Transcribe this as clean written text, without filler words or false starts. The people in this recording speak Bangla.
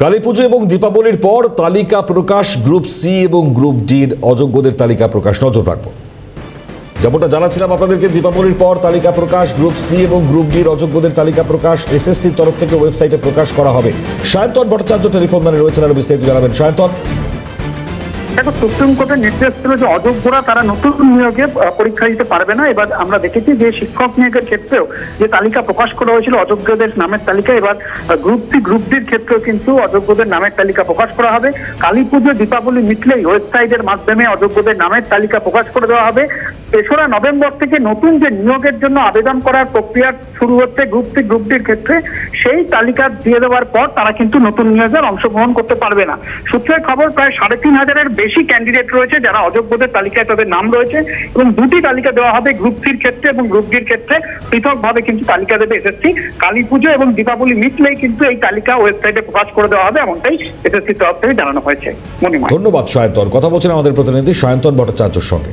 কালীপুজো এবং দীপাবলির পর তালিকা প্রকাশ, গ্রুপ সি এবং গ্রুপ ডির অযোগ্যদের তালিকা প্রকাশ নজর রাখবো। যেমনটা জানাচ্ছিলাম আপনাদেরকে, দীপাবলির পর তালিকা প্রকাশ, গ্রুপ সি এবং গ্রুপ ডির অযোগ্যদের তালিকা প্রকাশ এসএসসির তরফ থেকে ওয়েবসাইটে প্রকাশ করা হবে। সায়ন্তন ভট্টাচার্য টেলিফোন লাইনে রয়েছেন, আরো বিস্তারিত জানাবেন। সায়ন্তন, দেখো, সুপ্রিম কোর্টের নির্দেশ ছিল যে অযোগ্যরা তারা নতুন নিয়োগে পরীক্ষা দিতে পারবে না। এবার আমরা দেখেছি যে শিক্ষক নিয়োগের ক্ষেত্রেও যে তালিকা প্রকাশ করা হয়েছিল অযোগ্যদের নামের তালিকা, এবার গ্রুপ সি গ্রুপ ডির ক্ষেত্রেও কিন্তু অযোগ্যদের নামের তালিকা প্রকাশ করা হবে। কালী পুজো দীপাবলি মিটলেই ওয়েবসাইটের মাধ্যমে অযোগ্যদের নামের তালিকা প্রকাশ করে দেওয়া হবে। 3রা নভেম্বর থেকে নতুন যে নিয়োগের জন্য আবেদন করার প্রক্রিয়া শুরু হচ্ছে গ্রুপ সি গ্রুপ ডির ক্ষেত্রে, সেই তালিকা দিয়ে দেওয়ার পর তারা কিন্তু নতুন নিয়োগে অংশগ্রহণ করতে পারবে না। সূত্রের খবর, প্রায় 3,500-এর বেশি ক্যান্ডিডেট রয়েছে যারা অযোগ্যদের তালিকায় তাদের নাম রয়েছে, এবং দুটি তালিকা দেওয়া হবে গ্রুপ সির ক্ষেত্রে এবং গ্রুপ ডির ক্ষেত্রে পৃথকভাবে কিন্তু তালিকা দেবে এসএসসি। কালী পুজো এবং দীপাবলি মিটলেই কিন্তু এই তালিকা ওয়েবসাইটে প্রকাশ করে দেওয়া হবে, এমনটাই এসএসসির তরফ থেকে জানানো হয়েছে। মনিমা, ধন্যবাদ সায়ন্তন। কথা বলছেন আমাদের প্রতিনিধি সায়ন্তন ভট্টাচার্যের সঙ্গে।